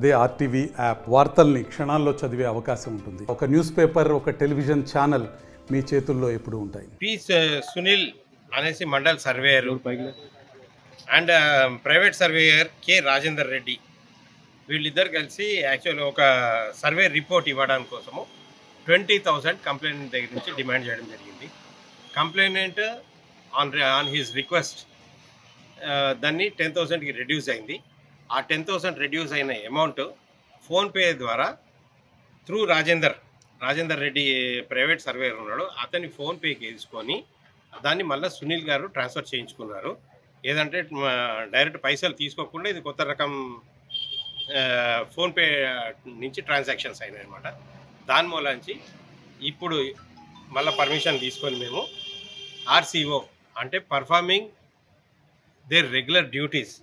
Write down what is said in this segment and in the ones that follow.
అదే RTV app వార్తల్ని క్షణాల్లో చదివే అవకాశం ఉంటుంది. ఒక న్యూస్ పేపర్, ఒక టెలివిజన్ ఛానల్ మీ చేతుల్లో ఎప్పుడు ఉంటాయి. పి సునీల్ అనేసి mandal surveyor and private surveyor K Rajender Reddy వీళ్ళిద్దరు కలిసి యాక్చువల్గా ఒక సర్వే రిపోర్ట్ ఇవ్వడానికి కోసము 20,000 కంప్లైంట్ దగ్గర నుంచి డిమాండ్ చేయడం జరిగింది. కంప్లైనెంట్ ఆన్ హిజ్ రిక్వెస్ట్ దాన్ని 10,000కి రెడ్యూస్ అయింది. ఆ 10,000 రెడ్యూస్ అయిన అమౌంట్ ఫోన్పే ద్వారా through Rajender Reddy private surveyor ఉన్నాడు, అతని ఫోన్పేకి తీసుకొని దాన్ని మళ్ళీ సునీల్ గారు ట్రాన్స్ఫర్ చేయించుకున్నారు. ఏదంటే డైరెక్ట్ పైసలు తీసుకోకుండా ఇది కొత్త రకం ఫోన్పే నుంచి ట్రాన్సాక్షన్స్ అయినాయి అనమాట. దాని మూలంచి ఇప్పుడు మళ్ళీ పర్మిషన్ తీసుకొని మేము ఆర్సీఓ అంటే performing there regular duties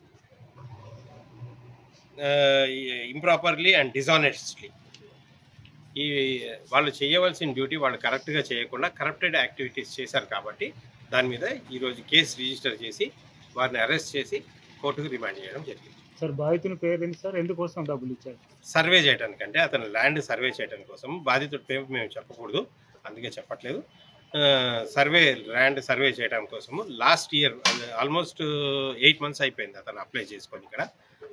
improperly and డిజానెస్ట్లీ, ఈ వాళ్ళు చేయవలసిన డ్యూటీ వాళ్ళు కరెక్ట్గా చేయకుండా కరప్టెడ్ యాక్టివిటీస్ చేశారు కాబట్టి దాని మీద ఈరోజు కేసు రిజిస్టర్ చేసి వారిని అరెస్ట్ చేసి కోర్టుకు రిమాండ్ చేయడం జరిగింది. సార్ బాధితుని పేరు ఏంటి సార్, ఎందుకోసం డబ్బులు ఇచ్చారు? సర్వే చేయడానికి, అంటే అతను ల్యాండ్ సర్వే చేయడం కోసం. బాధితుడి పేరు మేము చెప్పకూడదు, అందుకే చెప్పట్లేదు. ల్యాండ్ సర్వే చేయడం కోసము లాస్ట్ ఇయర్ ఆల్మోస్ట్ 8 months అయిపోయింది అతను అప్లై చేసుకొని ఇక్కడ.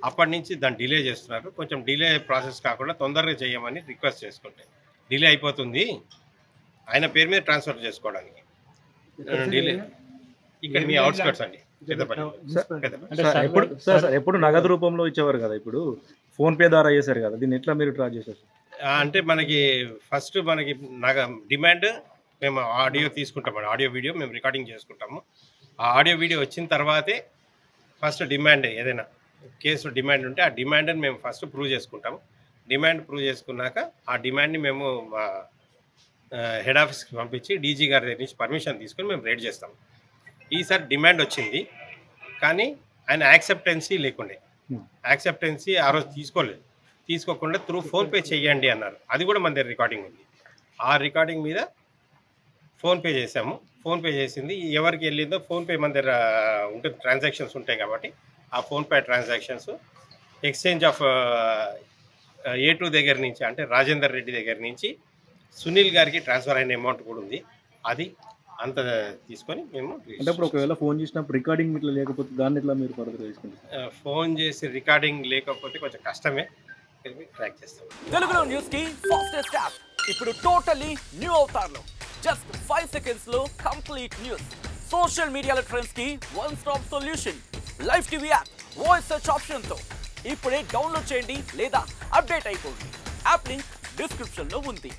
అప్పటి నుంచి దాన్ని డిలే చేస్తున్నారు. కొంచెం డిలే ప్రాసెస్ కాకుండా తొందరగా చేయమని రిక్వెస్ట్ చేసుకుంటే డిలే అయిపోతుంది ఆయన పేరు మీద ట్రాన్స్ఫర్ చేసుకోవడానికి. డిలే ఇక్కడ మీ అవుట్స్కట్స్ అండి, ఎప్పుడు నగదు రూపంలో ఇచ్చేవారు కదా, ఇప్పుడు ఫోన్ పే ద్వారా చేశారు కదా, దీన్ని ఎట్లా మీరు ట్రాక్ చేశారు? అంటే మనకి ఫస్ట్ డిమాండ్ మేము ఆడియో తీసుకుంటాము, ఆడియో వీడియో మేము రికార్డింగ్ చేసుకుంటాము. ఆ ఆడియో వీడియో వచ్చిన తర్వాతే ఫస్ట్ డిమాండ్, ఏదైనా కేసు డిమాండ్ ఉంటే ఆ డిమాండ్ని మేము ఫస్ట్ ప్రూవ్ చేసుకుంటాము. డిమాండ్ ప్రూవ్ చేసుకున్నాక ఆ డిమాండ్ని మేము మా హెడ్ ఆఫీస్కి పంపించి డీజీ గారి దగ్గర నుంచి పర్మిషన్ తీసుకొని మేము రేడ్ చేస్తాము. ఈసారి డిమాండ్ వచ్చింది కానీ ఆయన యాక్సెప్టెన్సీ లేకుండే, యాక్సెప్టెన్సీ ఆ రోజు తీసుకోకుండా త్రూ ఫోన్పే చెయ్యండి అన్నారు. అది కూడా మన దగ్గర రికార్డింగ్ ఉంది. ఆ రికార్డింగ్ మీద ఫోన్పే చేసాము. ఫోన్పే చేసింది ఎవరికి వెళ్ళిందో ఫోన్పే మన దగ్గర ఉంటుంది, ట్రాన్సాక్షన్స్ ఉంటాయి కాబట్టి ఆ PhonePe transactions exchange of A2 దగ్గర నుంచి, అంటే రాజేందర్ రెడ్డి దగ్గర నుంచి సునీల్ గారికి ట్రాన్స్ఫర్ అయిన అమౌంట్ కూడా ఉంది. అది అంత తీసుకొని మేము అంటే ఇప్పుడు ఒకవేళ ఫోన్ చేసినప్పుడు రికార్డింగ్ ఇట్లా లేకపోతే దాన్ని ఇట్లా మీరు ఫర్దర్ చేసుకుంటారు? ఫోన్ చేసి రికార్డింగ్ లేకపోతే కొంచెం కష్టమే, ట్రాక్ చేస్తాం. తెలుగులో న్యూస్ కి ఫాస్టెస్ట్ యాప్ ఇప్పుడు టోటలీ న్యూ అవతార్లో జస్ట్ 5 seconds లో కంప్లీట్ న్యూస్. సోషల్ మీడియాలో ట్రెండ్స్ కి one stop solution. Live TV app voice search option తో ఇప్పుడే డౌన్లోడ్ చేయండి లేదా అప్డేట్ అయిపోండి. యాప్ లింక్ డిస్క్రిప్షన్ లో ఉంది.